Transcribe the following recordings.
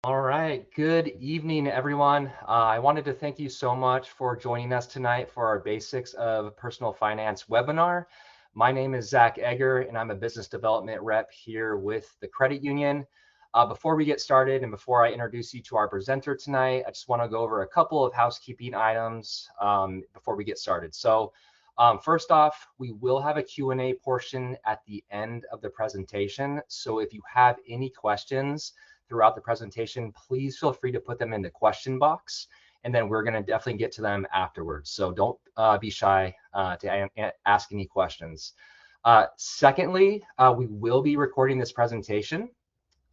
All right, good evening, everyone. I wanted to thank you so much for joining us tonight for our Basics of Personal Finance webinar. My name is Zach Egger, and I'm a business development rep here with the credit union. Before we get started and before I introduce you to our presenter tonight, I just want to go over a couple of housekeeping items before we get started. So first off, we will have a Q&A portion at the end of the presentation. So if you have any questions throughout the presentation, please feel free to put them in the question box, and then we're going to definitely get to them afterwards. So don't be shy to ask any questions. Secondly, we will be recording this presentation.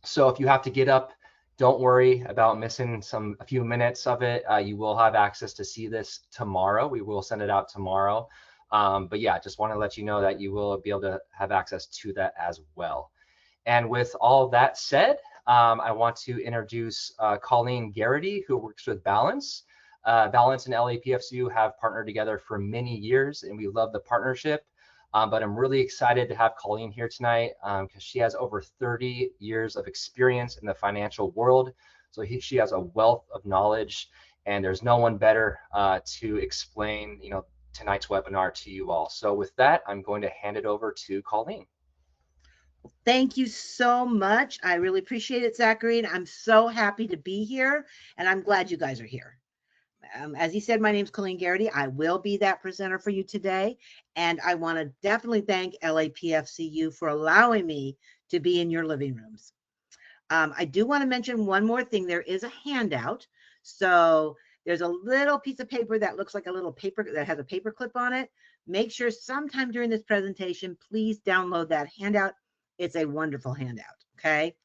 So if you have to get up, don't worry about missing a few minutes of it. You will have access to see this tomorrow. We will send it out tomorrow. But yeah, just want to let you know that you will be able to have access to that as well. And with all that said, I want to introduce Colleen Garrity, who works with Balance. Balance and LAPFCU have partnered together for many years, and we love the partnership. But I'm really excited to have Colleen here tonight because she has over 30 years of experience in the financial world. So she has a wealth of knowledge, and there's no one better to explain, tonight's webinar to you all. So with that, I'm going to hand it over to Colleen. Thank you so much. I really appreciate it, Zachary. And I'm so happy to be here, and I'm glad you guys are here. As you said, my name is Colleen Garrity. I will be that presenter for you today. And I want to definitely thank LAPFCU for allowing me to be in your living rooms. I do want to mention one more thing. There is a handout. So there's a little piece of paper that looks like a little paper that has a paper clip on it. Make sure sometime during this presentation, please download that handout. It's a wonderful handout, okay?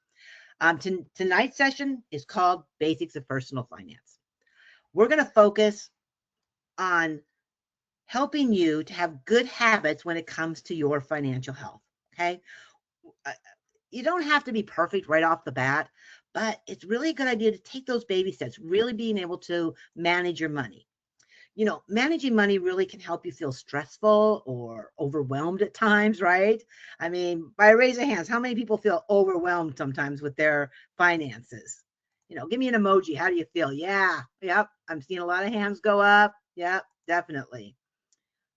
Tonight's session is called Basics of Personal Finance. We're going to focus on helping you to have good habits when it comes to your financial health, okay? You don't have to be perfect right off the bat, but it's really a good idea to take those baby steps, really being able to manage your money. Managing money really can help you feel stressful or overwhelmed at times, right? I mean, by a raise of hands, how many people feel overwhelmed sometimes with their finances? Give me an emoji. How do you feel? Yeah, yep. I'm seeing a lot of hands go up. Yep, definitely.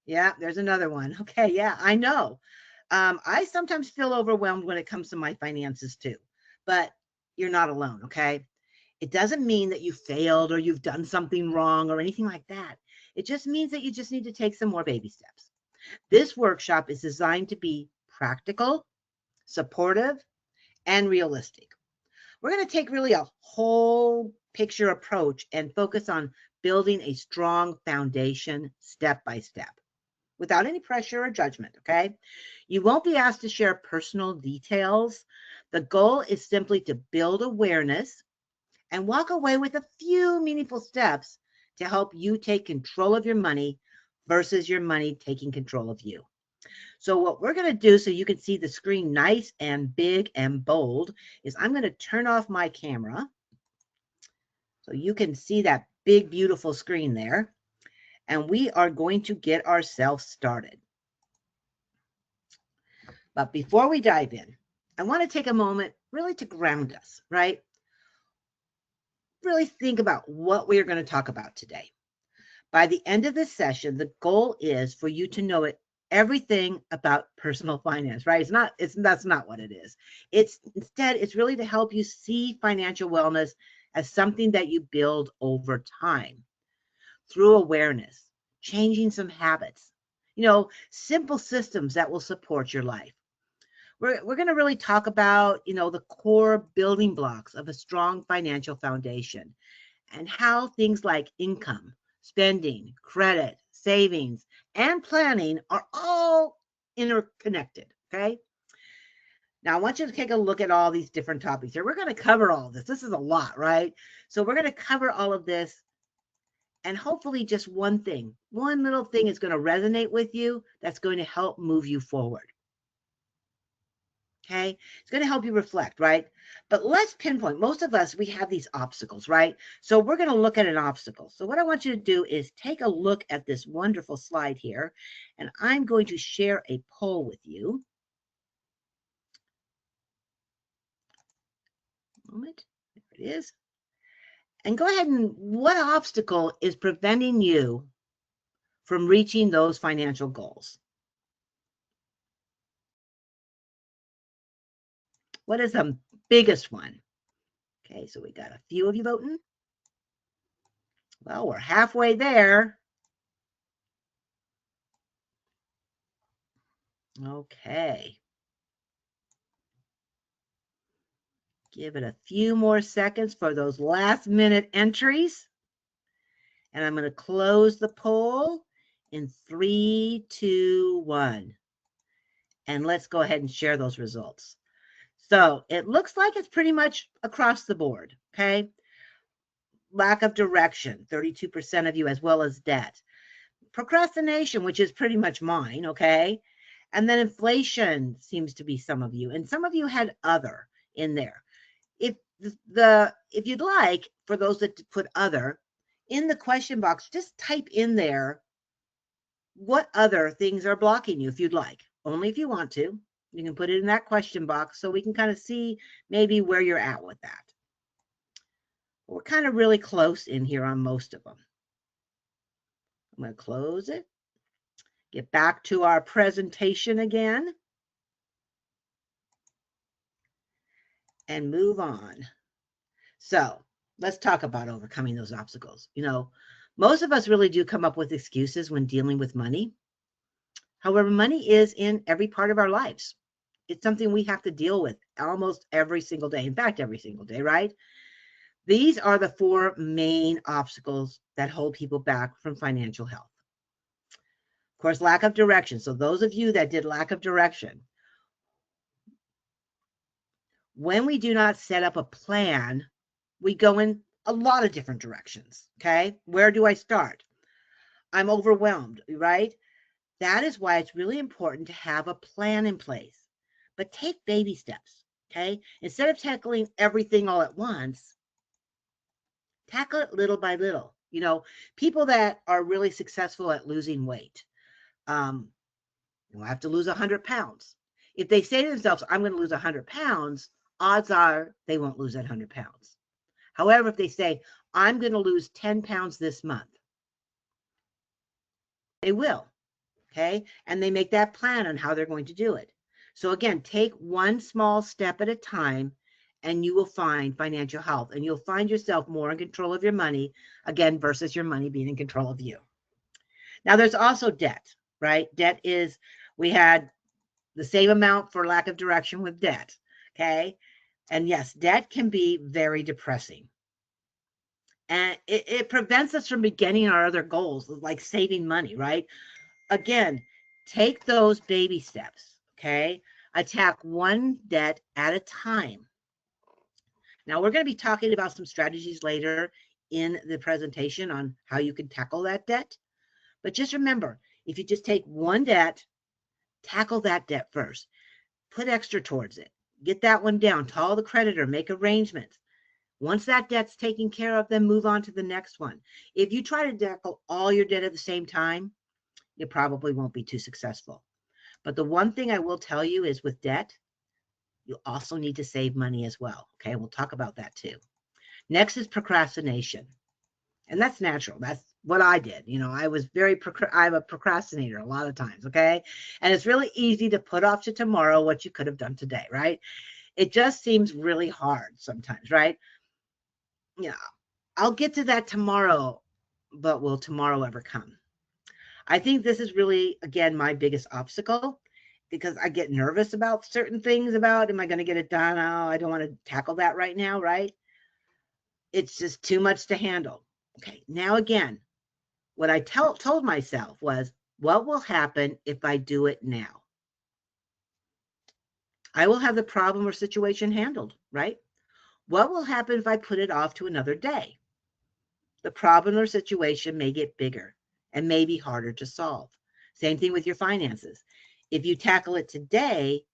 Yeah, there's another one. Okay, yeah, I know. I sometimes feel overwhelmed when it comes to my finances too, but you're not alone, okay? It doesn't mean that you failed or you've done something wrong or anything like that. It just means that you just need to take some more baby steps. This workshop is designed to be practical, supportive, and realistic. We're going to take really a whole picture approach and focus on building a strong foundation step by step without any pressure or judgment, okay? You won't be asked to share personal details. The goal is simply to build awareness and walk away with a few meaningful steps to help you take control of your money versus your money taking control of you. So what we're going to do so you can see the screen nice and big and bold is I'm going to turn off my camera so you can see that big, beautiful screen there. And we are going to get ourselves started. But before we dive in, I want to take a moment really to ground us, right? Really think about what we're going to talk about today. By the end of this session, the goal is for you to know everything about personal finance, right? That's not what it is. It's really to help you see financial wellness as something that you build over time through awareness, changing some habits, simple systems that will support your life. We're going to really talk about, the core building blocks of a strong financial foundation and how things like income, spending, credit, savings, and planning are all interconnected, okay? Now, I want you to take a look at all these different topics here. We're going to cover all of this. This is a lot, right? So we're going to cover all of this, and hopefully just one little thing is going to resonate with you that's going to help move you forward. Okay, it's going to help you reflect, right? But let's pinpoint. Most of us, we have these obstacles, right? So we're going to look at an obstacle. So what I want you to do is take a look at this wonderful slide here, and I'm going to share a poll with you. Moment, there it is. And go ahead and what obstacle is preventing you from reaching those financial goals? What is the biggest one? Okay, so we got a few of you voting. Well, we're halfway there. Okay. Give it a few more seconds for those last minute entries. And I'm going to close the poll in 3, 2, 1. And let's go ahead and share those results. So it looks like it's pretty much across the board. Okay. Lack of direction, 32% of you, as well as debt. Procrastination, which is pretty much mine. Okay. And then inflation seems to be some of you. And some of you had other in there. If you'd like, for those that put other, in the question box, just type in there what other things are blocking you if you'd like. Only if you want to. You can put it in that question box so we can kind of see maybe where you're at with that. We're kind of really close in here on most of them. I'm going to close it. Get back to our presentation again. And move on. So let's talk about overcoming those obstacles. You know, most of us really do come up with excuses when dealing with money. However, money is in every part of our lives. It's something we have to deal with almost every single day. In fact, every single day, right? These are the 4 main obstacles that hold people back from financial health. Of course, lack of direction. So those of you that did lack of direction, when we do not set up a plan, we go in a lot of different directions. Okay. Where do I start? I'm overwhelmed, right? That is why it's really important to have a plan in place, but take baby steps. Okay. Instead of tackling everything all at once, tackle it little by little. You know, people that are really successful at losing weight, I have to lose 100 pounds. If they say to themselves, I'm going to lose 100 pounds, odds are they won't lose that 100 pounds. However, if they say, I'm going to lose 10 pounds this month, they will. Okay. And they make that plan on how they're going to do it. So again, take one small step at a time and you will find financial health and you'll find yourself more in control of your money again versus your money being in control of you. Now there's also debt, right? Debt is, we had the same amount for lack of direction with debt. Okay. And yes, debt can be very depressing. And it prevents us from beginning our other goals, like saving money, right? Again, take those baby steps, okay? Attack one debt at a time. Now, we're going to be talking about some strategies later in the presentation on how you can tackle that debt. But just remember, if you just take one debt, tackle that debt first. Put extra towards it. Get that one down. Call the creditor. Make arrangements. Once that debt's taken care of, then move on to the next one. If you try to tackle all your debt at the same time, you probably won't be too successful. But the one thing I will tell you is with debt, you also need to save money as well. Okay, we'll talk about that too. Next is procrastination. And that's natural. That's what I did. You know, I'm a procrastinator a lot of times. Okay. And it's really easy to put off to tomorrow what you could have done today, right? It just seems really hard sometimes, right? Yeah, I'll get to that tomorrow, but will tomorrow ever come? I think this is really, again, my biggest obstacle because I get nervous about certain things about, am I going to get it done? Oh, I don't want to tackle that right now, right? It's just too much to handle. Okay, now again, what I told myself was, what will happen if I do it now? I will have the problem or situation handled, right? What will happen if I put it off to another day? The problem or situation may get bigger and may be harder to solve. Same thing with your finances. If you tackle it today,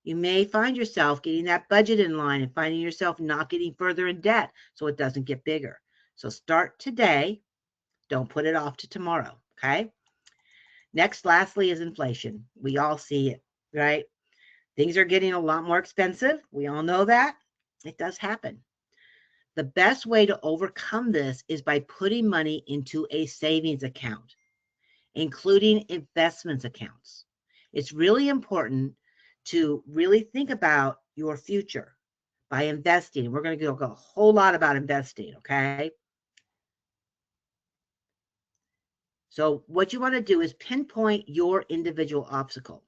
you may find yourself getting that budget in line and finding yourself not getting further in debt so it doesn't get bigger. So start today. Don't put it off to tomorrow. Okay. Next, lastly, is inflation. We all see it, right? Things are getting a lot more expensive. We all know that. It does happen. The best way to overcome this is by putting money into a savings account, including investments accounts. It's really important to really think about your future by investing. We're going to go a whole lot about investing, okay? So what you want to do is pinpoint your individual obstacle.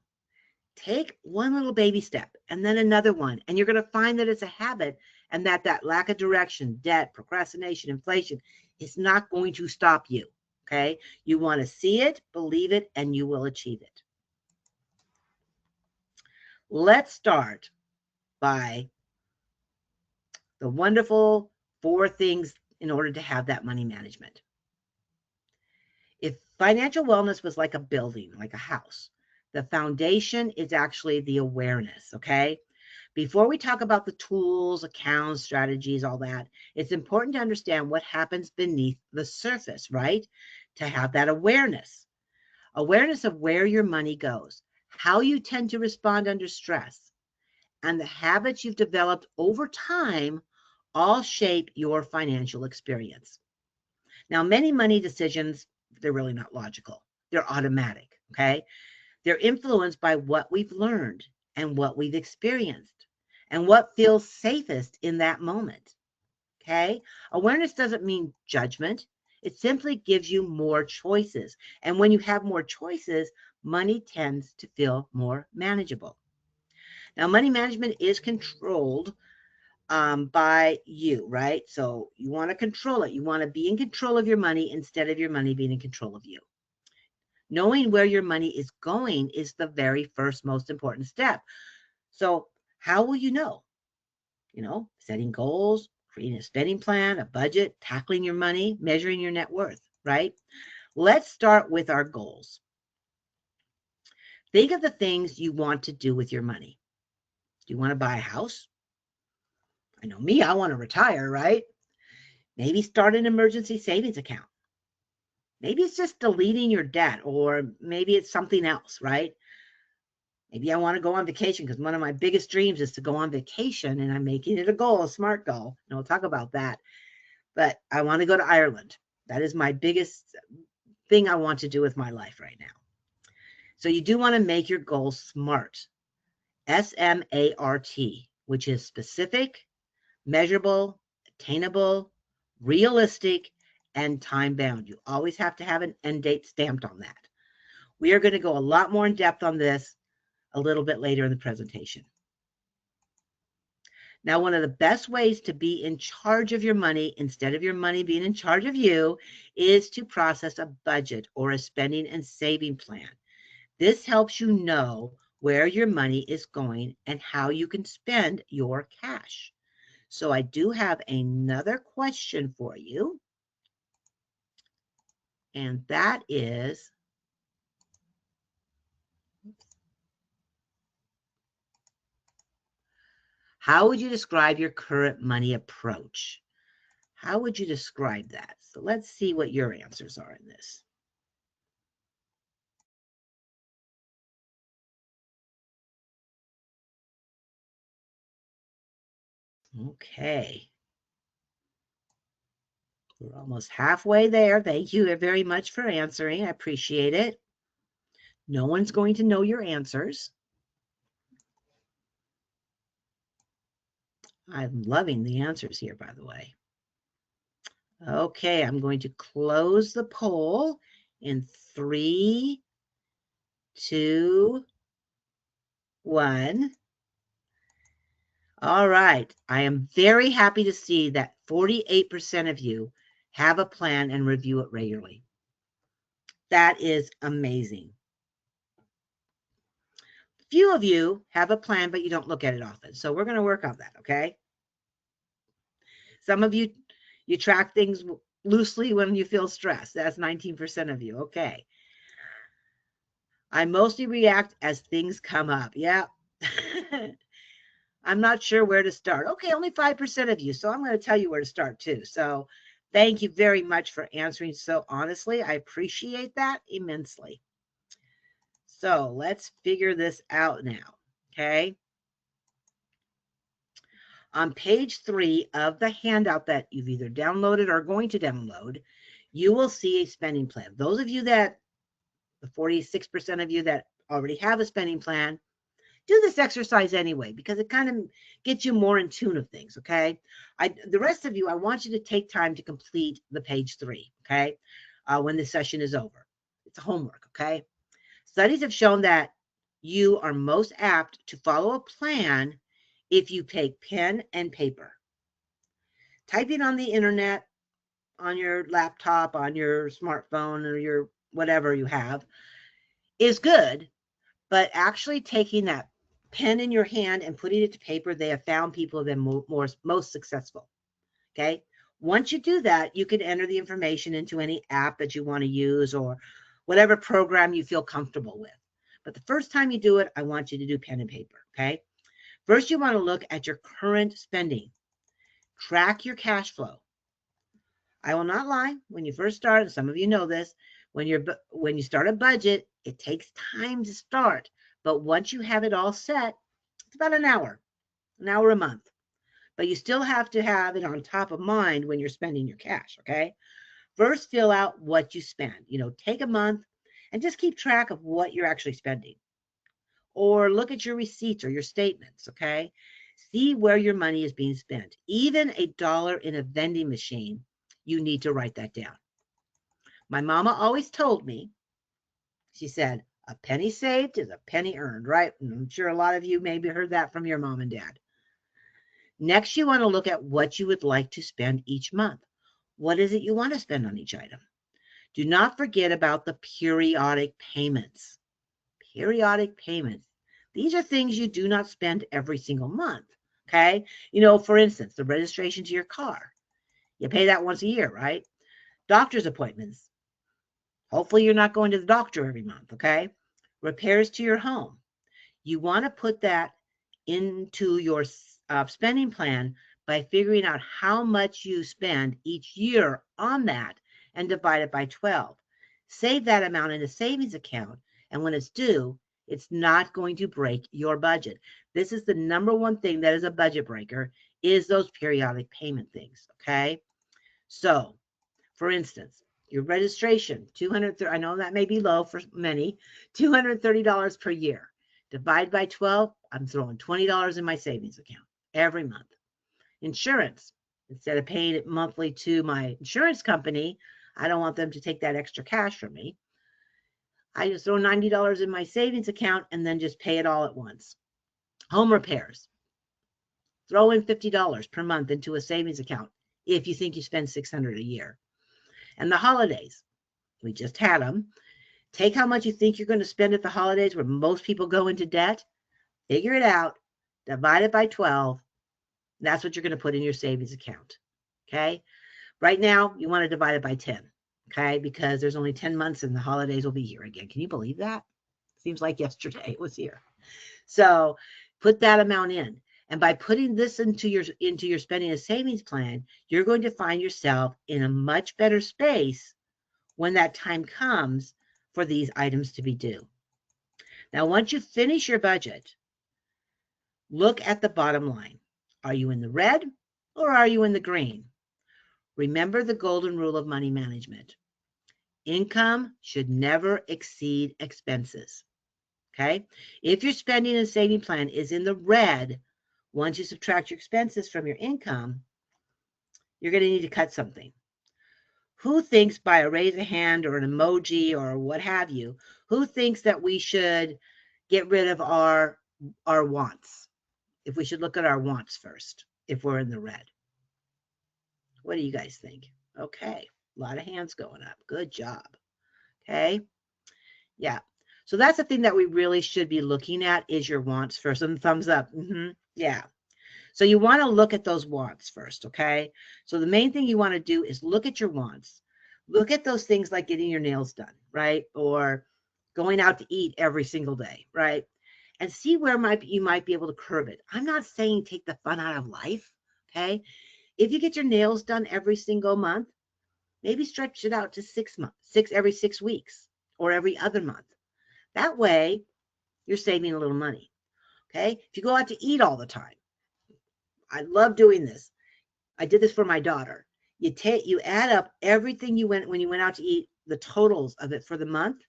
Take one little baby step and then another one, and you're going to find that it's a habit and that lack of direction, debt, procrastination, inflation is not going to stop you, okay? You want to see it, believe it, and you will achieve it. Let's start by the wonderful 4 things in order to have that money management. If financial wellness was like a building, like a house, the foundation is actually the awareness, okay? Before we talk about the tools, accounts, strategies, all that, it's important to understand what happens beneath the surface, right? To have that awareness. Awareness of where your money goes, how you tend to respond under stress, and the habits you've developed over time all shape your financial experience. Now, many money decisions, they're really not logical. They're automatic, okay? They're influenced by what we've learned and what we've experienced and what feels safest in that moment, okay? Awareness doesn't mean judgment. It simply gives you more choices. And when you have more choices, money tends to feel more manageable. Now, money management is controlled by you, right? So you want to control it. You want to be in control of your money instead of your money being in control of you. Knowing where your money is going is the very first most important step. So how will you know? Setting goals, creating a spending plan, a budget, tackling your money, measuring your net worth, right? Let's start with our goals. Think of the things you want to do with your money. Do you want to buy a house? I know me, I want to retire, right? Maybe start an emergency savings account. Maybe it's just deleting your debt, or maybe it's something else, right? Maybe I want to go on vacation because one of my biggest dreams is to go on vacation, and I'm making it a goal, a smart goal. And we'll talk about that. But I want to go to Ireland. That is my biggest thing I want to do with my life right now. So you do want to make your goals SMART, SMART, which is specific, measurable, attainable, realistic, and time bound. You always have to have an end date stamped on that. We are going to go a lot more in depth on this a little bit later in the presentation. Now, one of the best ways to be in charge of your money instead of your money being in charge of you is to process a budget or a spending and saving plan. This helps you know where your money is going and how you can spend your cash. So I do have another question for you, and that is, how would you describe your current money approach? How would you describe that? So let's see what your answers are in this. Okay. We're almost halfway there. Thank you very much for answering. I appreciate it. No one's going to know your answers. I'm loving the answers here, by the way. Okay, I'm going to close the poll in 3, 2, 1. All right. I am very happy to see that 48% of you have a plan and review it regularly. That is amazing. Few of you have a plan, but you don't look at it often. So we're going to work on that, okay? Some of you track things loosely when you feel stressed. That's 19% of you. Okay. I mostly react as things come up. Yeah. I'm not sure where to start. Okay, only 5% of you. So I'm going to tell you where to start too. So thank you very much for answering so honestly. I appreciate that immensely. So let's figure this out now. Okay. On page 3 of the handout that you've either downloaded or are going to download, you will see a spending plan. Those of you that, the 46% of you that already have a spending plan, do this exercise anyway, because it kind of gets you more in tune of things, okay? The rest of you, I want you to take time to complete the page 3, okay? When the session is over. It's a homework, okay? Studies have shown that you are most apt to follow a plan if you take pen and paper. Typing on the internet, on your laptop, on your smartphone, or your whatever you have is good, but actually taking that pen in your hand and putting it to paper, they have found people have been most successful. Okay. Once you do that, you can enter the information into any app that you want to use or whatever program you feel comfortable with. But the first time you do it, I want you to do pen and paper. Okay. First, you want to look at your current spending. Track your cash flow. I will not lie. When you first start, and some of you know this, when you start a budget, it takes time to start. But once you have it all set, it's about an hour a month. But you still have to have it on top of mind when you're spending your cash, okay? First, fill out what you spend. Take a month and just keep track of what you're actually spending. Or look at your receipts or your statements, okay? See where your money is being spent. Even $1 in a vending machine, you need to write that down. My mama always told me, she said, a penny saved is a penny earned, right? And I'm sure a lot of you maybe heard that from your mom and dad. Next, you want to look at what you would like to spend each month. What is it you want to spend on each item? Do not forget about the periodic payments. Periodic payments. These are things you do not spend every single month, okay? For instance, the registration to your car. You pay that once a year, right? Doctor's appointments. Hopefully you're not going to the doctor every month, okay? Repairs to your home. You want to put that into your spending plan by figuring out how much you spend each year on that and divide it by 12. Save that amount in a savings account, and when it's due, it's not going to break your budget. This is the number one thing that is a budget breaker, is those periodic payment things, okay? So, for instance, your registration, I know that may be low for many, $230 per year. Divide by 12, I'm throwing $20 in my savings account every month. Insurance, instead of paying it monthly to my insurance company, I don't want them to take that extra cash from me. I just throw $90 in my savings account and then just pay it all at once. Home repairs, throw in $50 per month into a savings account if you think you spend $600 a year. And the holidays, we just had them. Take how much you think you're going to spend at the holidays where most people go into debt, figure it out, divide it by 12. That's what you're going to put in your savings account, okay? Right now, you want to divide it by 10, okay? Because there's only 10 months and the holidays will be here again. Can you believe that? Seems like yesterday it was here. So put that amount in. And by putting this into your spending and savings plan, you're going to find yourself in a much better space when that time comes for these items to be due. Now, once you finish your budget, look at the bottom line. Are you in the red or are you in the green? Remember the golden rule of money management. Income should never exceed expenses. Okay? If your spending and saving plan is in the red, once you subtract your expenses from your income, you're going to need to cut something. Who thinks, by a raise of hand or an emoji or what have you, who thinks that we should get rid of our wants? If we should look at our wants first, if we're in the red. What do you guys think? Okay, a lot of hands going up. Good job. Okay, yeah. So that's the thing that we really should be looking at, is your wants first. And thumbs up. Yeah. So you want to look at those wants first, okay? So the main thing you want to do is look at your wants. Look at those things like getting your nails done, right? Or going out to eat every single day, right? And see where you might be able to curb it. I'm not saying take the fun out of life, okay? If you get your nails done every single month, maybe stretch it out to 6 months, every 6 weeks, or every other month. That way, you're saving a little money, okay? If you go out to eat all the time, I love doing this. I did this for my daughter. You add up everything you went when you went out to eat, the totals of it for the month.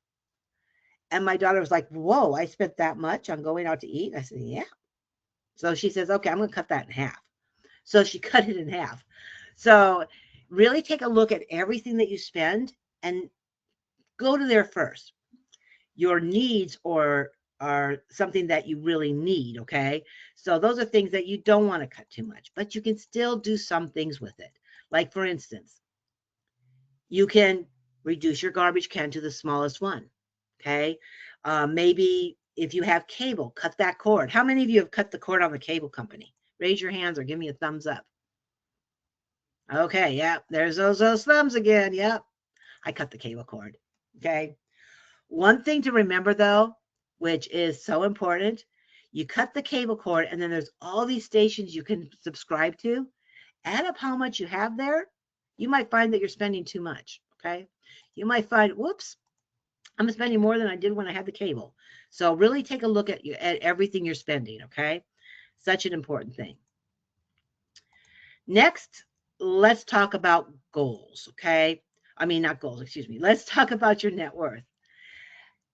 And my daughter was like, whoa, I spent that much on going out to eat. I said, yeah. So she says, okay, I'm going to cut that in half. So she cut it in half. So really take a look at everything that you spend and go to there first. Your needs are something that you really need, okay? So those are things that you don't want to cut too much, but you can still do some things with it. Like for instance, you can reduce your garbage can to the smallest one, okay? Maybe if you have cable, cut that cord. How many of you have cut the cord on the cable company? Raise your hands or give me a thumbs up. Okay, yeah, there's those thumbs again. Yep, I cut the cable cord. Okay. One thing to remember though, which is so important, you cut the cable cord and then there's all these stations you can subscribe to. Add up how much you have there. You might find that you're spending too much. Okay. You might find, whoops, I'm spending more than I did when I had the cable. So really take a look at everything you're spending. Okay. Such an important thing. Next, let's talk about goals. Okay. I mean, not goals, excuse me. Let's talk about your net worth.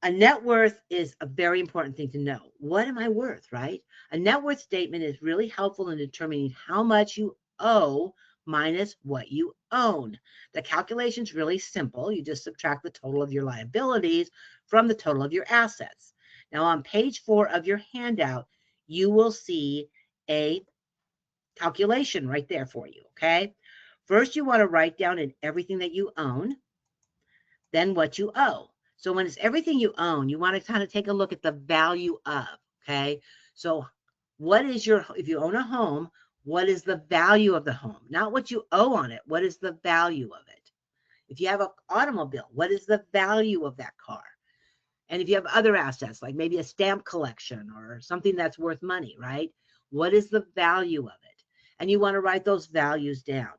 A net worth is a very important thing to know. What am I worth, right? A net worth statement is really helpful in determining how much you owe minus what you own. The calculation is really simple. You just subtract the total of your liabilities from the total of your assets. Now on page 4 of your handout, you will see a calculation right there for you, okay? First, you want to write down in everything that you own, then what you owe. So when it's everything you own, you want to kind of take a look at the value of, okay? So what is if you own a home, what is the value of the home? Not what you owe on it. What is the value of it? If you have an automobile, what is the value of that car? And if you have other assets, like maybe a stamp collection or something that's worth money, right? What is the value of it? And you want to write those values down.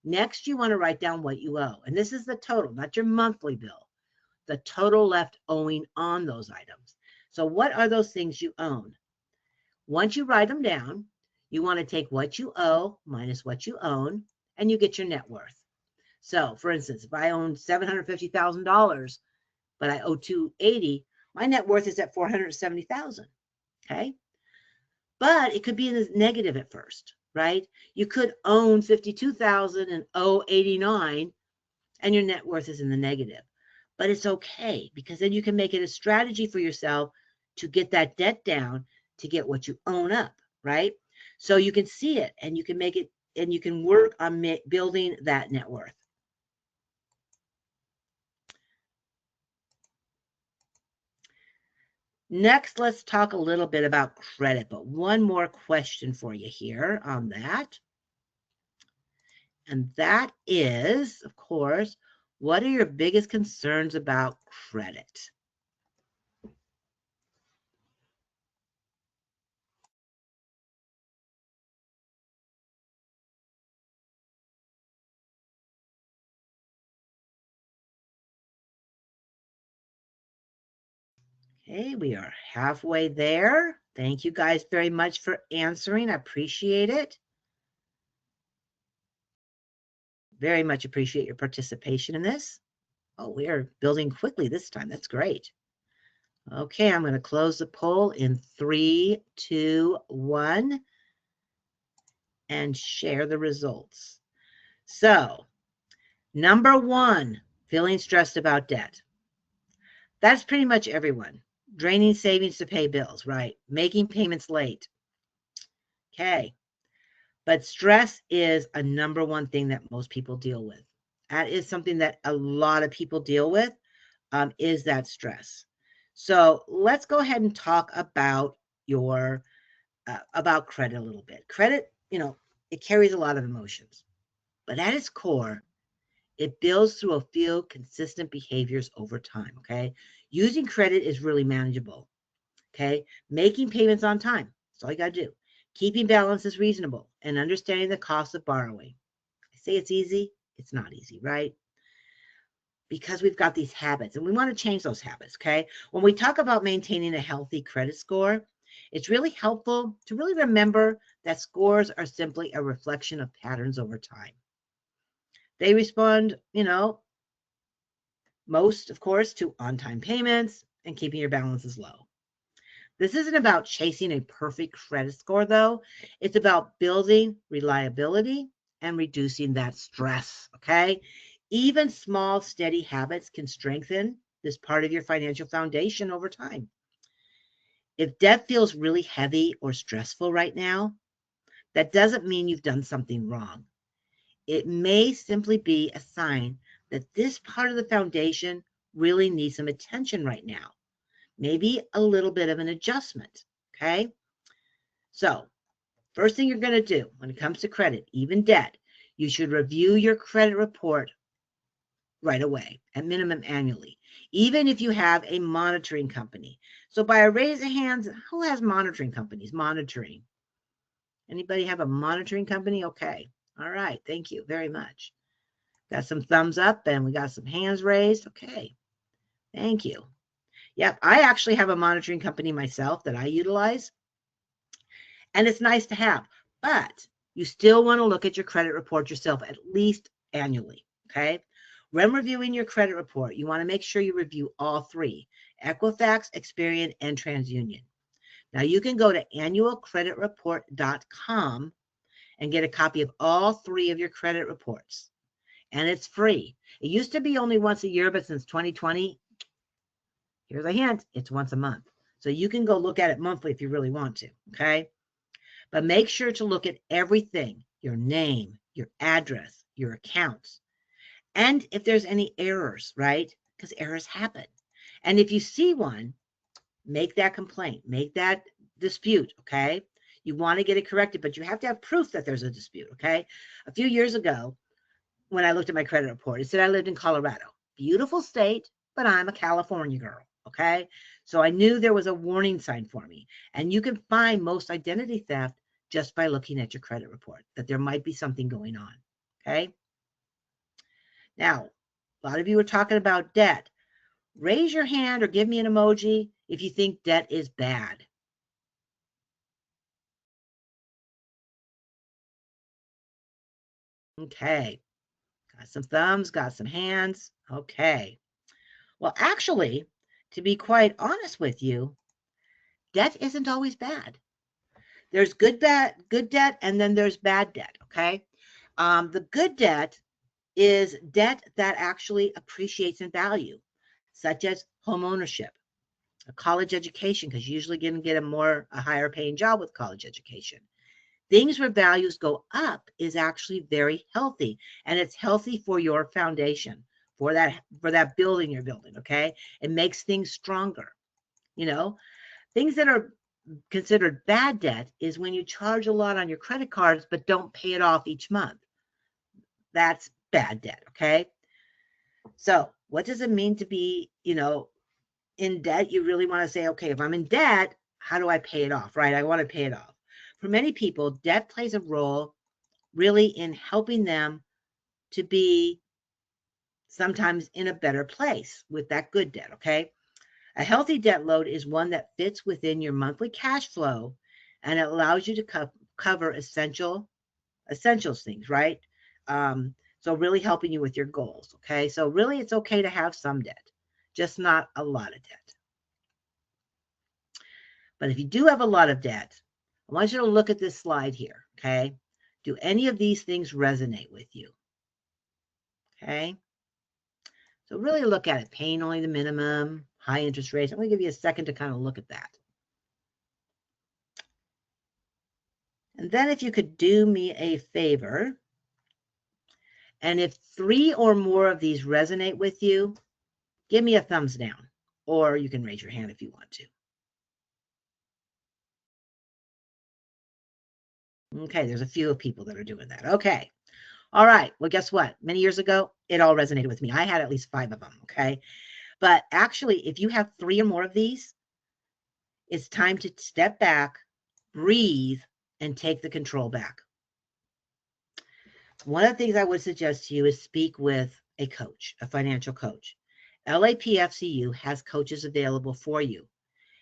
Next, you want to write down what you owe. And this is the total, not your monthly bill, the total left owing on those items. So what are those things you own? Once you write them down, you want to take what you owe minus what you own, and you get your net worth. So for instance, if I own $750,000, but I owe $280,000, my net worth is at $470,000. Okay. But it could be in the negative at first, right? You could own $52,000 and owe $89,000, and your net worth is in the negative. But it's okay, because then you can make it a strategy for yourself to get that debt down, to get what you own up, right? So you can see it and you can make it, and you can work on building that net worth. Next, let's talk a little bit about credit, but one more question for you here on that. And that is, of course, what are your biggest concerns about credit? Okay, we are halfway there. Thank you guys very much for answering. I appreciate it. Very much appreciate your participation in this. Oh, we are building quickly this time. That's great. Okay, I'm going to close the poll in 3, 2, 1 and share the results. So, number 1, feeling stressed about debt. That's pretty much everyone. Draining savings to pay bills, right? Making payments late. Okay. But stress is a number 1 thing that most people deal with. That is something that a lot of people deal with, is that stress. So let's go ahead and talk about about credit a little bit. Credit, it carries a lot of emotions, but at its core, it builds through a few consistent behaviors over time. Okay. Using credit is really manageable. Okay. Making payments on time. That's all you got to do. Keeping balance is reasonable, and understanding the cost of borrowing. I say it's easy. It's not easy, right? Because we've got these habits and we want to change those habits. Okay. When we talk about maintaining a healthy credit score, It's really helpful to really remember that scores are simply a reflection of patterns over time. They respond, most, of course, to on-time payments and keeping your balances low. This isn't about chasing a perfect credit score, though. It's about building reliability and reducing that stress, okay? Even small, steady habits can strengthen this part of your financial foundation over time. If debt feels really heavy or stressful right now, that doesn't mean you've done something wrong. It may simply be a sign that this part of the foundation really needs some attention right now. Maybe a little bit of an adjustment, okay? So, first thing you're going to do when it comes to credit, even debt, you should review your credit report right away, at minimum annually, even if you have a monitoring company. So by a raise of hands, who has monitoring companies? Monitoring. Anybody have a monitoring company? Okay. All right. Thank you very much. Got some thumbs up and we got some hands raised. Okay. Thank you. Yep. I actually have a monitoring company myself that I utilize, and it's nice to have, but you still want to look at your credit report yourself at least annually. Okay. When reviewing your credit report, you want to make sure you review all three: Equifax, Experian, and TransUnion. Now you can go to annualcreditreport.com and get a copy of all three of your credit reports. And it's free. It used to be only once a year, but since 2020, here's a hint, it's once a month. So you can go look at it monthly if you really want to, okay? But make sure to look at everything: your name, your address, your accounts, and if there's any errors, right? Because errors happen. And if you see one, make that complaint, make that dispute, okay? You want to get it corrected, but you have to have proof that there's a dispute, okay? A few years ago, when I looked at my credit report, it said I lived in Colorado. Beautiful state, but I'm a California girl, okay? So I knew there was a warning sign for me. And you can find most identity theft just by looking at your credit report, that there might be something going on, okay? Now, a lot of you are talking about debt. Raise your hand or give me an emoji if you think debt is bad. Okay, got some thumbs, got some hands. Okay. Well, actually, to be quite honest with you, debt isn't always bad. There's good debt, and then there's bad debt, okay? The good debt is debt that actually appreciates in value, such as home ownership, a college education, because you're usually going to get a higher paying job with college education. Things where values go up is actually very healthy, and it's healthy for your foundation, for that building you're building, okay? It makes things stronger. Things that are considered bad debt is when you charge a lot on your credit cards but don't pay it off each month. That's bad debt, okay? So what does it mean to be, in debt? You really want to say, okay, if I'm in debt, how do I pay it off, right? I want to pay it off. For many people, debt plays a role really in helping them to be sometimes in a better place with that good debt, okay? A healthy debt load is one that fits within your monthly cash flow, and it allows you to cover essentials things, right? So really helping you with your goals, okay? So really it's okay to have some debt, just not a lot of debt. But if you do have a lot of debt, I want you to look at this slide here, okay? Do any of these things resonate with you? Okay? So really look at it. Paying only the minimum, high interest rates. I'm going to give you a second to kind of look at that. And then if you could do me a favor, and if 3 or more of these resonate with you, give me a thumbs down, or you can raise your hand if you want to. Okay, there's a few people that are doing that. Okay. All right. Well, guess what? Many years ago, it all resonated with me. I had at least 5 of them. Okay. But actually, if you have 3 or more of these, it's time to step back, breathe, and take the control back. One of the things I would suggest to you is speak with a coach, a financial coach. LAPFCU has coaches available for you.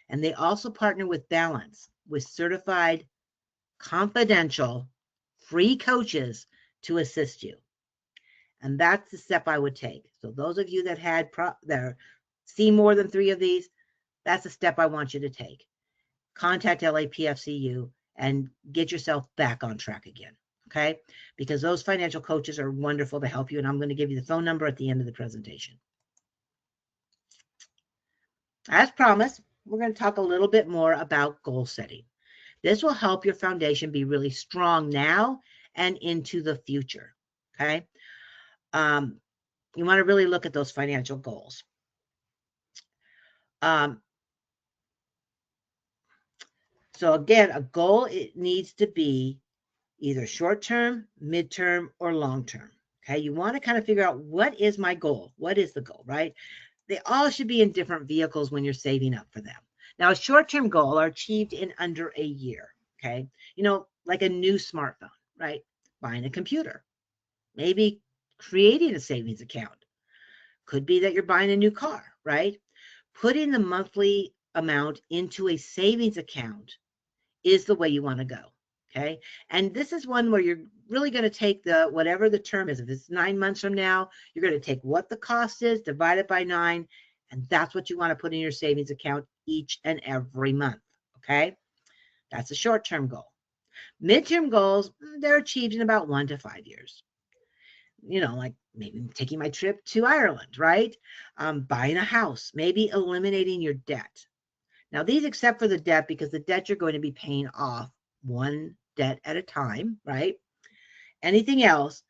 And they also partner with Balance with certified, confidential, free coaches to assist you. And that's the step I would take. So those of you that see more than 3 of these, that's a step I want you to take. Contact LAPFCU and get yourself back on track again. Okay? Because those financial coaches are wonderful to help you. And I'm going to give you the phone number at the end of the presentation. As promised, we're going to talk a little bit more about goal setting. This will help your foundation be really strong now and into the future. Okay? You want to really look at those financial goals. So again, a goal, it needs to be either short-term, mid-term, or long-term. Okay, you want to kind of figure out, what is my goal? What is the goal, right? They all should be in different vehicles when you're saving up for them. Now, a short-term goal are achieved in under a year. Okay, like a new smartphone, right? Buying a computer, maybe creating a savings account. Could be that you're buying a new car, right? Putting the monthly amount into a savings account is the way you want to go. Okay. And this is one where you're really going to take whatever the term is. If it's 9 months from now, you're going to take what the cost is, divide it by 9, and that's what you want to put in your savings account each and every month. Okay. That's a short-term goal. Midterm goals, they're achieved in about 1 to 5 years. Like maybe taking my trip to Ireland, right? Buying a house, maybe eliminating your debt. Now, these except for the debt, because the debt you're going to be paying off one debt at a time, right? Anything else,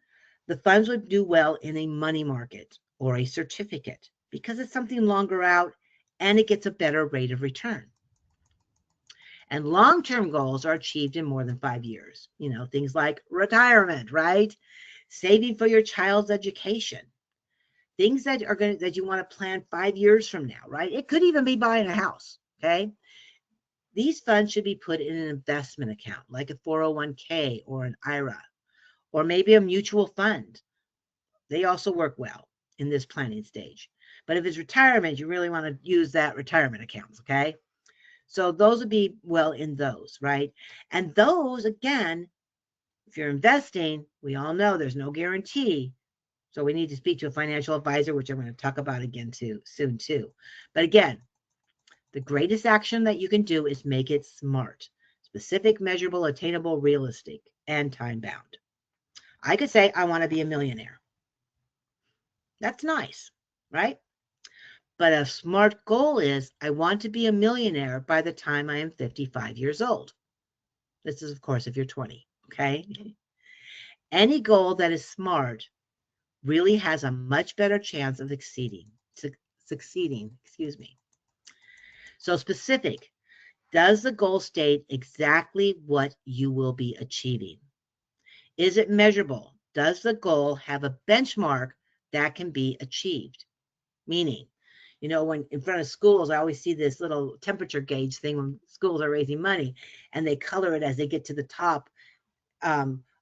the funds would do well in a money market or a certificate because it's something longer out and it gets a better rate of return. And long-term goals are achieved in more than 5 years. Things like retirement, right? Saving for your child's education. Things that you want to plan 5 years from now, right? It could even be buying a house, okay? These funds should be put in an investment account, like a 401k or an IRA, or maybe a mutual fund. They also work well in this planning stage. But if it's retirement, you really want to use that retirement accounts, okay? So those would be well in those, right? And those, again, if you're investing, we all know there's no guarantee. So we need to speak to a financial advisor, which I'm going to talk about again soon too. But again, the greatest action that you can do is make it smart, specific, measurable, attainable, realistic, and time-bound. I could say, I want to be a millionaire. That's nice, right? But a smart goal is, I want to be a millionaire by the time I am 55 years old. This is, of course, if you're 20, okay? Any goal that is smart really has a much better chance of succeeding, excuse me. So specific, does the goal state exactly what you will be achieving? Is it measurable? Does the goal have a benchmark that can be achieved? Meaning, when in front of schools, I always see this little temperature gauge thing when schools are raising money, and they color it as they get to the top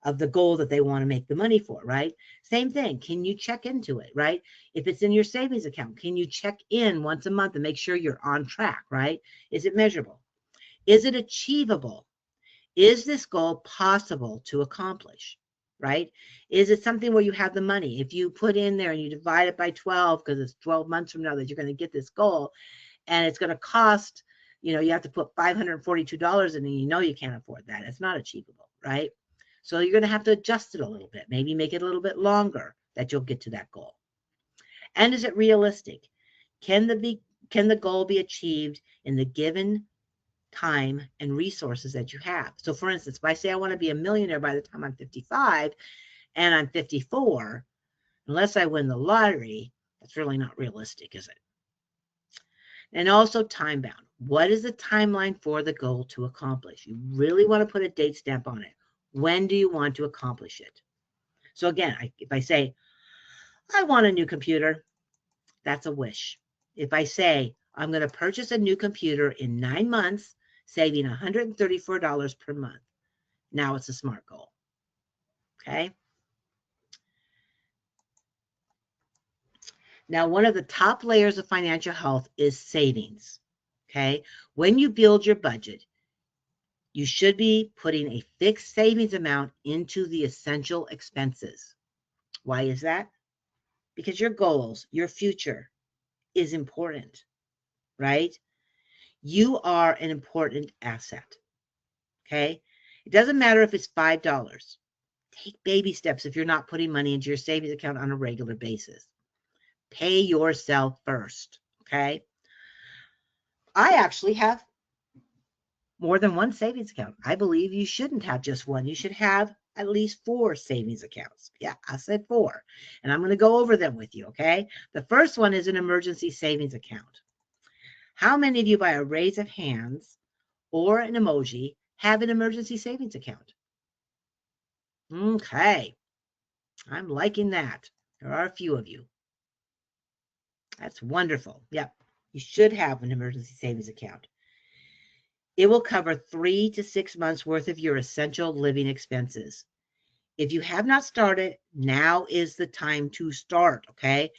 of the goal that they want to make the money for, right? Same thing. Can you check into it, right? If it's in your savings account, can you check in once a month and make sure you're on track, right? Is it measurable? Is it achievable? Is this goal possible to accomplish, right? Is it something where you have the money? If you put in there and you divide it by 12, because it's 12 months from now that you're going to get this goal, and it's going to cost, you have to put $542 in, and you can't afford that. It's not achievable, right? So you're going to have to adjust it a little bit, maybe make it a little bit longer that you'll get to that goal. And is it realistic? Can the goal be achieved in the given time and resources that you have? So for instance, if I say I want to be a millionaire by the time I'm 55 and I'm 54, unless I win the lottery, that's really not realistic, is it? And also time bound. What is the timeline for the goal to accomplish? You really want to put a date stamp on it. When do you want to accomplish it? So again, if I say, I want a new computer, that's a wish. If I say, I'm going to purchase a new computer in 9 months, saving $134 per month, now it's a SMART goal. Okay. Now, one of the top layers of financial health is savings. Okay. When you build your budget, you should be putting a fixed savings amount into the essential expenses. Why is that? Because your goals, your future is important, right? You are an important asset. Okay. It doesn't matter if it's $5. Take baby steps if you're not putting money into your savings account on a regular basis. Pay yourself first. Okay. I actually have more than one savings account. I believe you shouldn't have just one. You should have at least 4 savings accounts. Yeah, I said 4. And I'm going to go over them with you. Okay. The first one is an emergency savings account. How many of you, by a raise of hands or an emoji, have an emergency savings account? Okay. I'm liking that. There are a few of you. That's wonderful. Yep. You should have an emergency savings account. It will cover 3 to 6 months worth of your essential living expenses. If you have not started, now is the time to start, okay?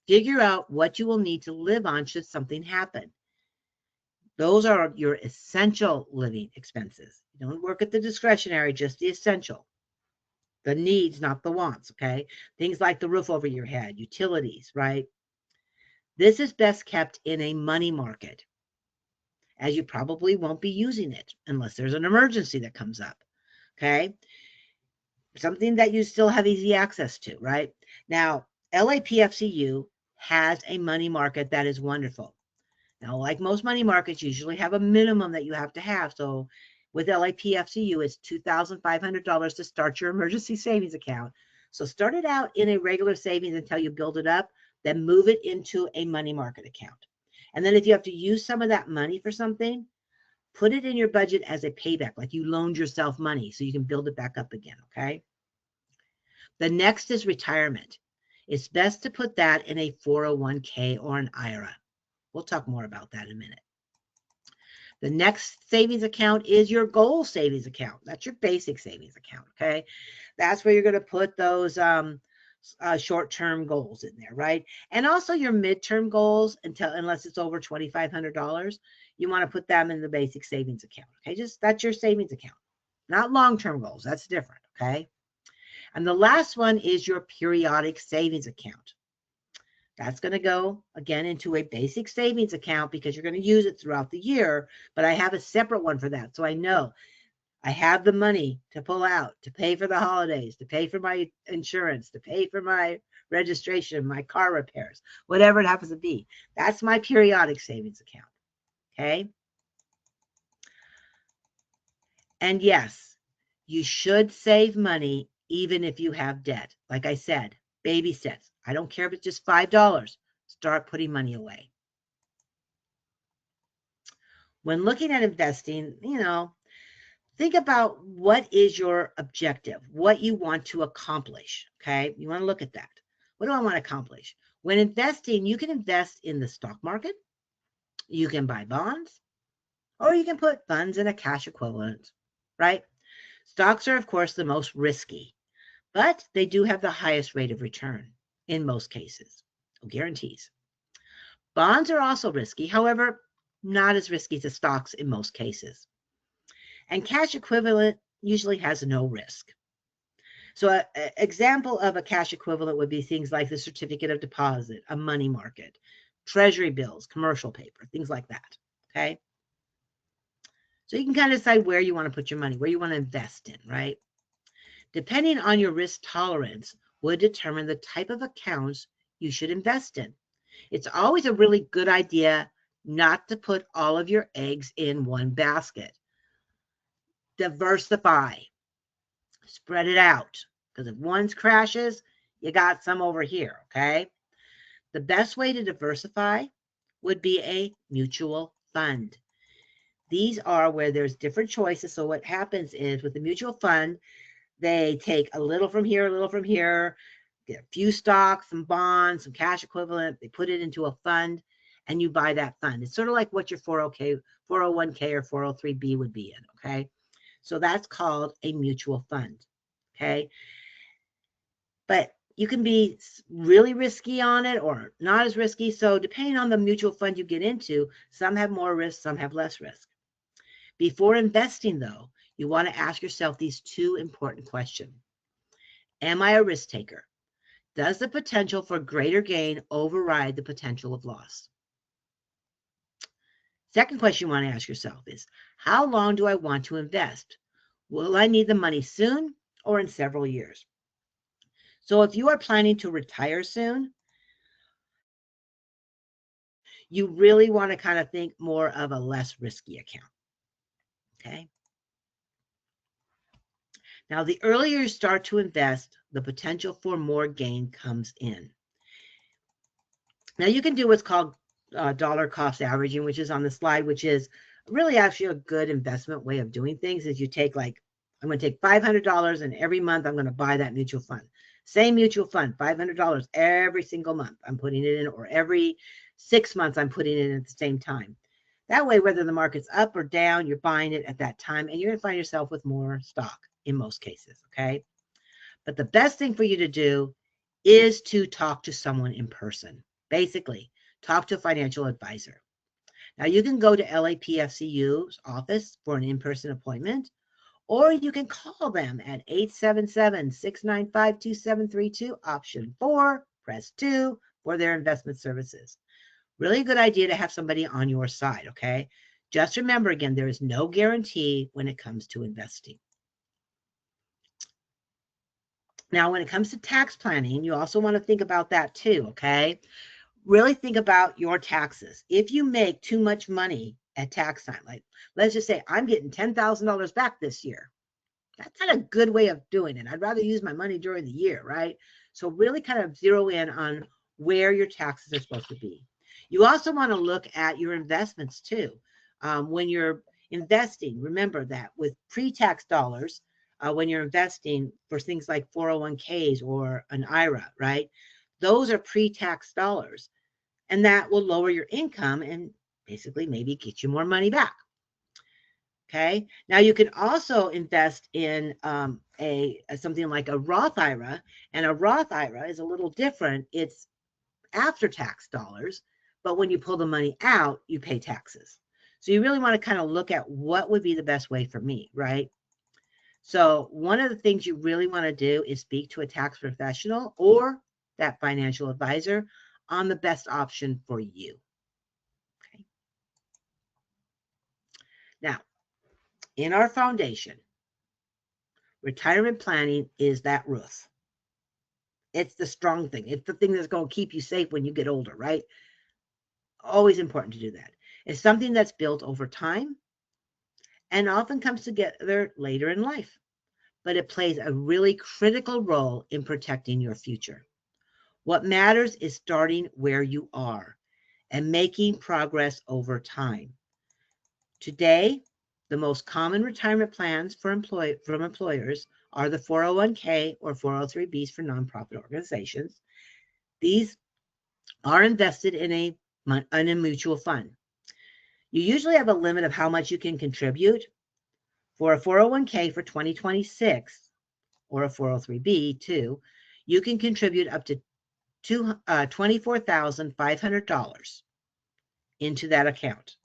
Figure out what you will need to live on should something happen. Those are your essential living expenses. Don't work at the discretionary, just the essential. The needs, not the wants, okay? Things like the roof over your head, utilities, right? This is best kept in a money market, as you probably won't be using it unless there's an emergency that comes up, okay? Something that you still have easy access to, right? Now, LAPFCU has a money market that is wonderful. Now, like most money markets, usually have a minimum that you have to have. So with LAPFCU, it's $2,500 to start your emergency savings account. So start it out in a regular savings until you build it up, then move it into a money market account. And then if you have to use some of that money for something, put it in your budget as a payback, like you loaned yourself money so you can build it back up again, okay? The next is retirement. It's best to put that in a 401k or an IRA. We'll talk more about that in a minute. The next savings account is your goal savings account. That's your basic savings account, okay? That's where you're going to put those short-term goals in there, right? And also your midterm goals, unless it's over $2,500, you want to put them in the basic savings account, okay? Just that's your savings account, not long-term goals. That's different, okay? And the last one is your periodic savings account. That's going to go, again, into a basic savings account because you're going to use it throughout the year, but I have a separate one for that. So I know I have the money to pull out, to pay for the holidays, to pay for my insurance, to pay for my registration, my car repairs, whatever it happens to be. That's my periodic savings account, okay? And yes, you should save money even if you have debt. Like I said, baby steps. I don't care if it's just $5. Start putting money away. When looking at investing, think about what is your objective, what you want to accomplish, okay? You want to look at that. What do I want to accomplish? When investing, you can invest in the stock market, you can buy bonds, or you can put funds in a cash equivalent, right? Stocks are, of course, the most risky, but they do have the highest rate of return in most cases, no guarantees. Bonds are also risky, however, not as risky as stocks in most cases. And cash equivalent usually has no risk. So an example of a cash equivalent would be things like the certificate of deposit, a money market, treasury bills, commercial paper, things like that, okay? So you can kind of decide where you want to put your money, where you want to invest in, right? Depending on your risk tolerance would determine the type of accounts you should invest in. It's always a really good idea not to put all of your eggs in one basket. Diversify, spread it out, because if one crashes, you got some over here, okay? The best way to diversify would be a mutual fund. These are where there's different choices. So what happens is with the mutual fund, they take a little from here, a little from here, get a few stocks, some bonds, some cash equivalent. They put it into a fund and you buy that fund. It's sort of like what your 401k or 403b would be in, okay? So that's called a mutual fund, okay? But You can be really risky on it or not as risky. So depending on the mutual fund you get into, some have more risk, some have less risk. Before investing, though, you want to ask yourself these two important questions. Am I a risk taker? Does the potential for greater gain override the potential of loss? Second question you want to ask yourself is, how long do I want to invest? Will I need the money soon or in several years? So if you are planning to retire soon, you really want to kind of think more of a less risky account. Okay. Now, the earlier you start to invest, the potential for more gain comes in. Now, you can do what's called dollar cost averaging, which is on the slide, which is really actually a good investment way of doing things. Is you take I'm going to take $500 and every month I'm going to buy that mutual fund. Same mutual fund, $500 every single month I'm putting it in, or every 6 months I'm putting it in at the same time. That way, whether the market's up or down, you're buying it at that time, and you're going to find yourself with more stock in most cases, okay? But the best thing for you to do is to talk to someone in person. Basically, talk to a financial advisor. Now, you can go to LAPFCU's office for an in-person appointment, or you can call them at 877-695-2732, option 4, press 2 for their investment services. Really good idea to have somebody on your side, okay? Just remember, again, there is no guarantee when it comes to investing. Now, when it comes to tax planning, you also want to think about that too, okay? Really think about your taxes. If you make too much money at tax time, like let's just say I'm getting $10,000 back this year. That's not a good way of doing it. I'd rather use my money during the year, right? So really kind of zero in on where your taxes are supposed to be. You also want to look at your investments too. When you're investing, remember that with pre-tax dollars, when you're investing for things like 401ks or an IRA, right? Those are pre-tax dollars, and that will lower your income and basically maybe get you more money back. Okay. Now you can also invest in something like a Roth IRA, and a Roth IRA is a little different. It's after tax dollars, but when you pull the money out, you pay taxes. So you really want to kind of look at what would be the best way for me, right? So one of the things you really want to do is speak to a tax professional or that financial advisor on the best option for you. Okay. Now, in our foundation, retirement planning is that roof. It's the strong thing. It's the thing that's going to keep you safe when you get older, right? Always important to do that. It's something that's built over time and often comes together later in life, but it plays a really critical role in protecting your future. What matters is starting where you are and making progress over time. Today, the most common retirement plans from employers are the 401k or 403bs for nonprofit organizations. These are invested in a mutual fund. You usually have a limit of how much you can contribute. For a 401k for 2026 or a 403b too, you can contribute up to $24,500 into that account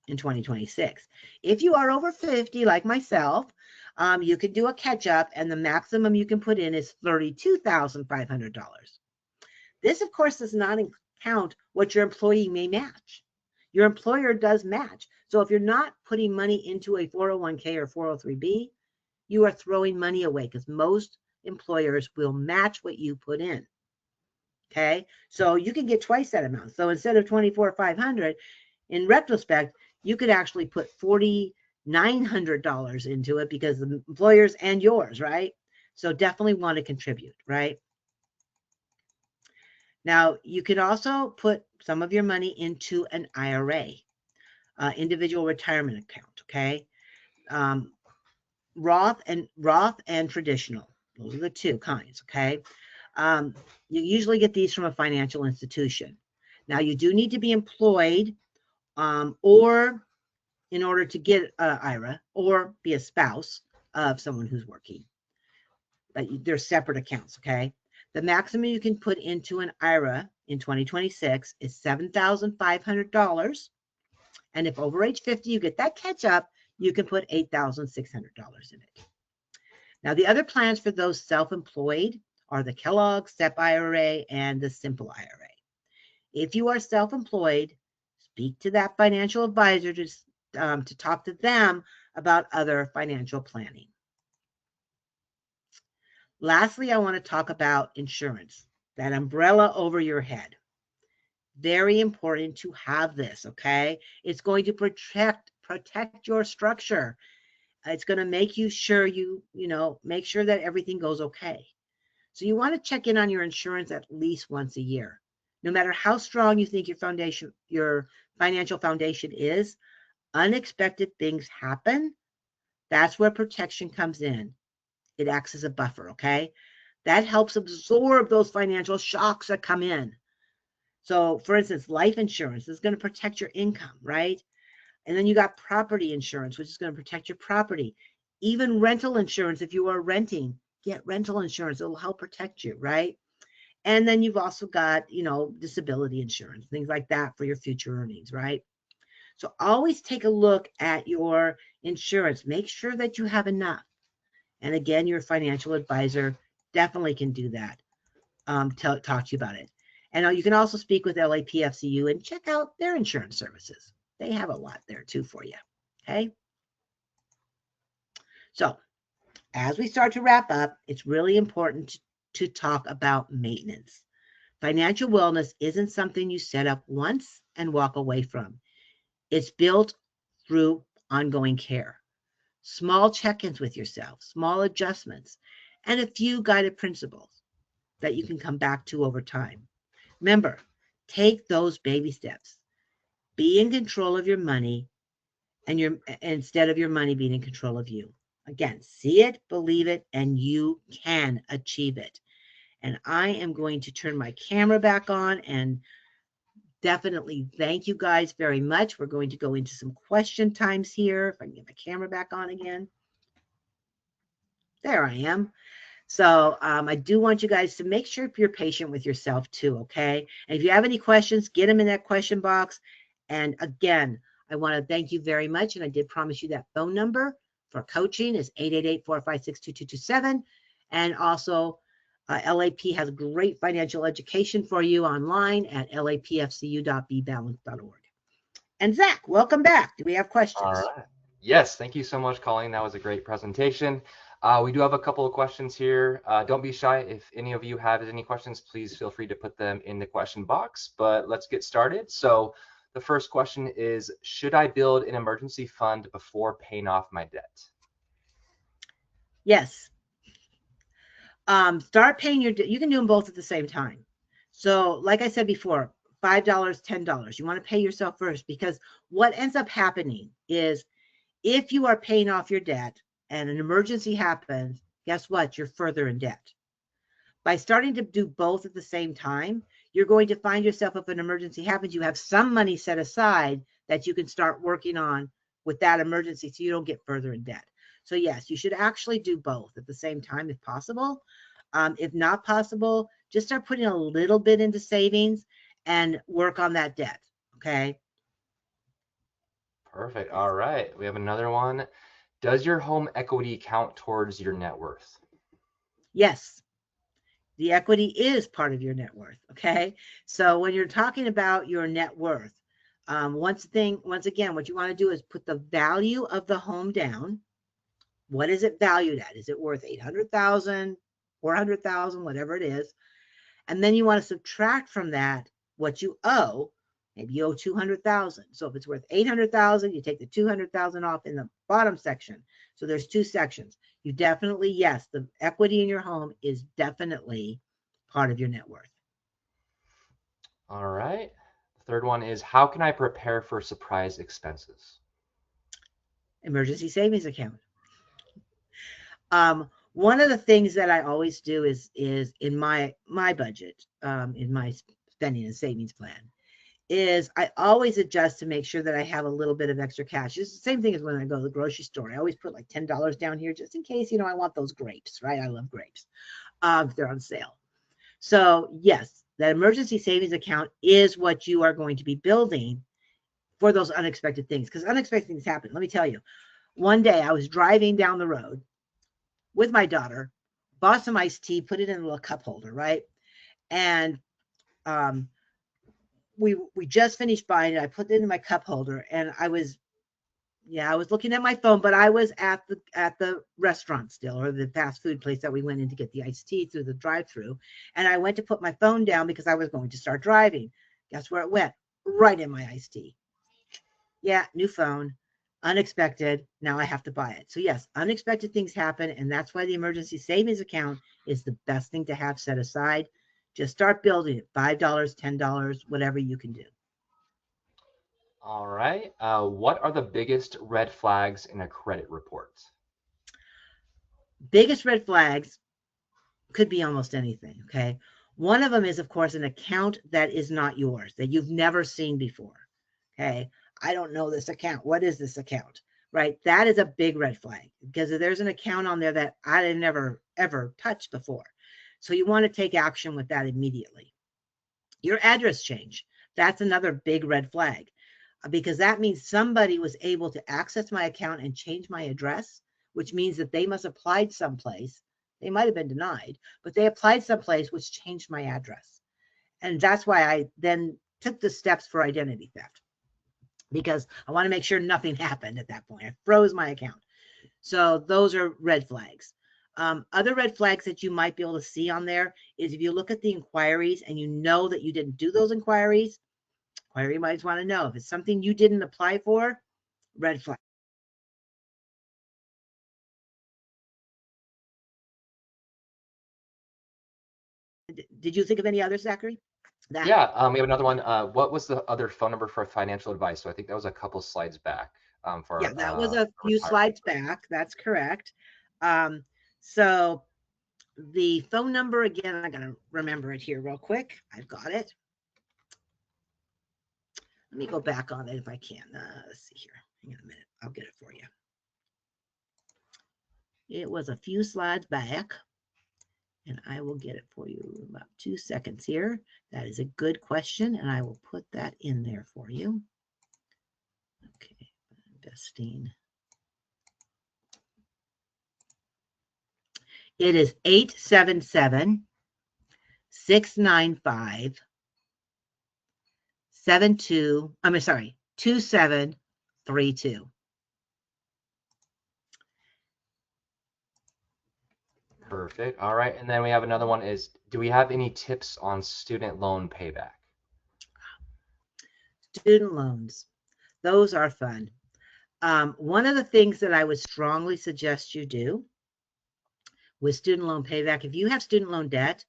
in 2026. If you are over 50, like myself, you can do a catch up, and the maximum you can put in is $32,500. This, of course, does not count what your employee may match. Your employer does match. So if you're not putting money into a 401k or 403b, you are throwing money away because most employers will match what you put in. Okay, so you can get twice that amount. So instead of $24,500, in retrospect, you could actually put $4,900 into it because the employers and yours, right? So definitely want to contribute, right? Now, you can also put some of your money into an IRA, individual retirement account, okay? Roth and traditional. Those are the two kinds, okay? You usually get these from a financial institution. Now, you do need to be employed or in order to get an IRA, or be a spouse of someone who's working. But they're separate accounts, okay? The maximum you can put into an IRA in 2026 is $7,500. And if over age 50 you get that catch up, you can put $8,600 in it. Now, the other plans for those self-employed are the Kellogg SEP IRA and the Simple IRA. If you are self-employed, speak to that financial advisor to talk to them about other financial planning. Lastly, I want to talk about insurance, that umbrella over your head. Very important to have this, okay? It's going to protect your structure. It's going to make you sure make sure that everything goes okay. So you want to check in on your insurance at least once a year. No matter how strong you think your financial foundation is, unexpected things happen. That's where protection comes in. It acts as a buffer, okay? That helps absorb those financial shocks that come in. So, for instance, life insurance is going to protect your income, right? And then you got property insurance, which is going to protect your property. Even rental insurance, if you are renting, get rental insurance. It'll help protect you, right? And then you've also got, disability insurance, things like that for your future earnings, right? So always take a look at your insurance. Make sure that you have enough. And again, your financial advisor definitely can do that. Talk to you about it. And you can also speak with LAPFCU and check out their insurance services. They have a lot there too for you. Okay. So as we start to wrap up, it's really important to talk about maintenance. Financial wellness isn't something you set up once and walk away from. It's built through ongoing care, small check-ins with yourself, small adjustments, and a few guided principles that you can come back to over time. Remember, take those baby steps. Be in control of your money instead of your money being in control of you. Again, see it, believe it, and you can achieve it. And I am going to turn my camera back on and definitely thank you guys very much. We're going to go into some question times here. If I can get my camera back on again. There I am. So I do want you guys to make sure you're patient with yourself too, okay? And if you have any questions, get them in that question box. And again, I want to thank you very much. And I did promise you that phone number for coaching is 888-456-2227. And also, LAP has great financial education for you online at lapfcu.bebalance.org. And Zach, welcome back. Do we have questions? All right. Yes, thank you so much, Colleen. That was a great presentation. We do have a couple of questions here. Don't be shy. If any of you have any questions, please feel free to put them in the question box. But let's get started. So the first question is, should I build an emergency fund before paying off my debt? Yes. Start paying your debt. You can do them both at the same time. So like I said before, $5, $10. You want to pay yourself first, because what ends up happening is if you are paying off your debt and an emergency happens, guess what? You're further in debt. By starting to do both at the same time, you're going to find yourself, if an emergency happens, you have some money set aside that you can start working on with that emergency so you don't get further in debt. So yes, you should actually do both at the same time if possible. If not possible, just start putting a little bit into savings and work on that debt, okay? Perfect. All right. We have another one. Does your home equity count towards your net worth? Yes. The equity is part of your net worth, okay? So when you're talking about your net worth, once again, what you want to do is put the value of the home down. What is it valued at? Is it worth 800,000, 400,000, whatever it is? And then you want to subtract from that what you owe. Maybe you owe 200,000. So if it's worth 800,000, you take the 200,000 off in the bottom section. So there's two sections. You definitely, yes, the equity in your home is definitely part of your net worth. All right. The third one is, how can I prepare for surprise expenses? Emergency savings account. One of the things that I always do is in my budget, in my spending and savings plan, is I always adjust to make sure that I have a little bit of extra cash. It's the same thing as when I go to the grocery store. I always put like $10 down here just in case, I want those grapes, right? I love grapes if they're on sale. So yes, that emergency savings account is what you are going to be building for those unexpected things, because unexpected things happen. Let me tell you, one day I was driving down the road with my daughter, bought some iced tea, put it in a little cup holder, right? And um, we just finished buying it. I put it in my cup holder, and I was looking at my phone, but I was at the restaurant still, or the fast food place that we went in to get the iced tea through the drive-through. And I went to put my phone down because I was going to start driving. Guess where it went? Right in my iced tea. Yeah, new phone, unexpected. Now I have to buy it. So yes, unexpected things happen, and that's why the emergency savings account is the best thing to have set aside. Just start building it. $5, $10, whatever you can do. All right. What are the biggest red flags in a credit report? Biggest red flags could be almost anything. Okay. One of them is, of course, an account that is not yours, that you've never seen before. Okay. I don't know this account. What is this account? Right. That is a big red flag, because if there's an account on there that I had never, ever touched before. So you want to take action with that immediately. Your address change. That's another big red flag, because that means somebody was able to access my account and change my address, which means that they must have applied someplace. They might have been denied, but they applied someplace which changed my address. And that's why I then took the steps for identity theft, because I want to make sure nothing happened at that point. I froze my account. So those are red flags. Other red flags that you might be able to see on there is if you look at the inquiries and you know that you didn't do those inquiries, inquiry might want to know if it's something you didn't apply for, red flag. Did you think of any others, Zachary? That, Yeah, we have another one. What was the other phone number for financial advice? So I think that was a couple slides back yeah, for that was a few retirement. slides back. That's correct. Um, so the phone number again, I gotta remember it here real quick. I've got it. Let me go back on it if I can. Let's see here. Hang on a minute. I'll get it for you. It was a few slides back, and I will get it for you in about 2 seconds here. That is a good question, and I will put that in there for you. Okay, investing. It is 877 695 72. I'm sorry, 2732. Perfect. All right. And then we have another one is, do we have any tips on student loan payback? Student loans. Those are fun. One of the things that I would strongly suggest you do with student loan payback, if you have student loan debt,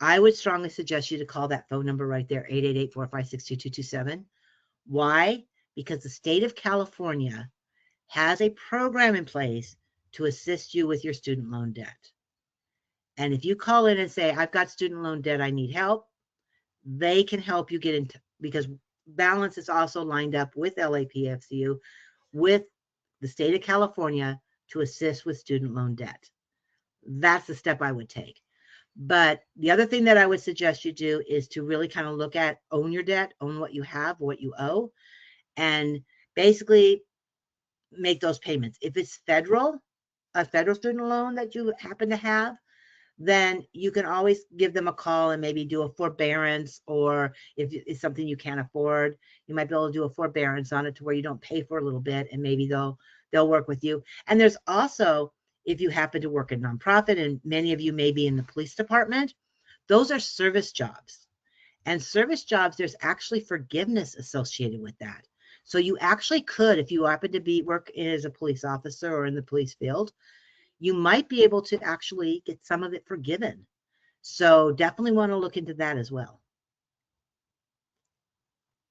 I would strongly suggest you to call that phone number right there, 888-456-2227. Why? Because the state of California has a program in place to assist you with your student loan debt. And if you call in and say, I've got student loan debt, I need help, they can help you get into, because Balance is also lined up with LAPFCU, with the state of California, to assist with student loan debt. That's the step I would take. But the other thing that I would suggest you do is to really kind of look at, own your debt, own what you have, what you owe, and basically make those payments. If it's a federal student loan that you happen to have, then you can always give them a call and maybe do a forbearance, or if it's something you can't afford, you might be able to do a forbearance on it to where you don't pay for a little bit, and maybe they'll work with you. And there's also, if you happen to work in nonprofit, and many of you may be in the police department, those are service jobs. And service jobs, there's actually forgiveness associated with that. So you actually could, if you happen to work as a police officer or in the police field, you might be able to actually get some of it forgiven. So definitely want to look into that as well.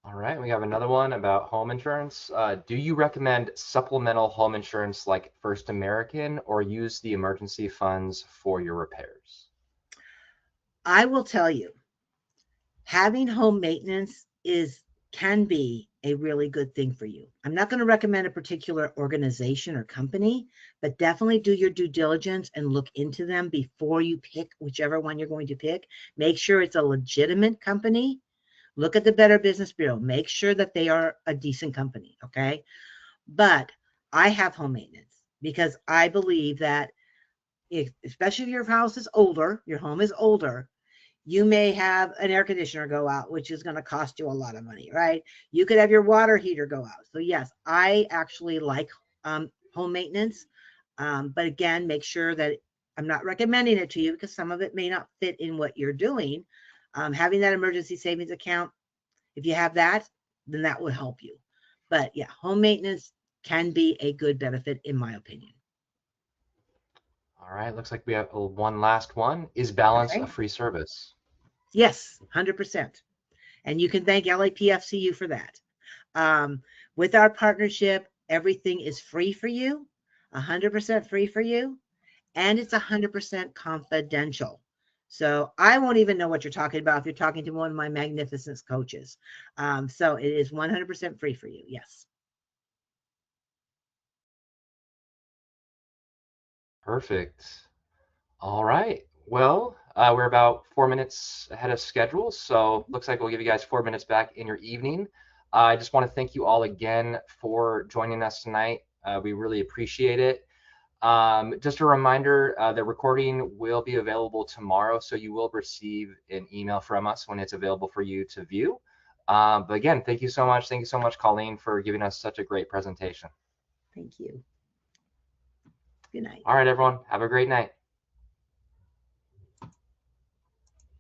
All right. We have another one about home insurance. Do you recommend supplemental home insurance like First American, or use the emergency funds for your repairs? I will tell you, having home maintenance is can be a really good thing for you. I'm not going to recommend a particular organization or company, but definitely do your due diligence and look into them before you pick whichever one you're going to pick. Make sure it's a legitimate company. Look at the Better Business Bureau. Make sure that they are a decent company, okay? But I have home maintenance because I believe that especially if your house is older, your home is older, you may have an air conditioner go out, which is going to cost you a lot of money, right? You could have your water heater go out. So yes, I actually like home maintenance. But again, make sure that I'm not recommending it to you because some of it may not fit in what you're doing. Having that emergency savings account, if you have that, then that will help you. But yeah, home maintenance can be a good benefit in my opinion. All right, looks like we have one last one. Is All balance a right. free service? Yes, 100%. And you can thank LAPFCU for that. Um, with our partnership, everything is free for you, 100% free for you, and it's 100% confidential. So I won't even know what you're talking about if you're talking to one of my magnificent coaches. So it is 100% free for you. Yes. Perfect. All right. Well, we're about 4 minutes ahead of schedule, so looks like we'll give you guys 4 minutes back in your evening. I just want to thank you all again for joining us tonight. We really appreciate it. Just a reminder, the recording will be available tomorrow, so you will receive an email from us when it's available for you to view. But again, thank you so much. Thank you so much, Colleen, for giving us such a great presentation. Thank you. Good night. All right, everyone. Have a great night.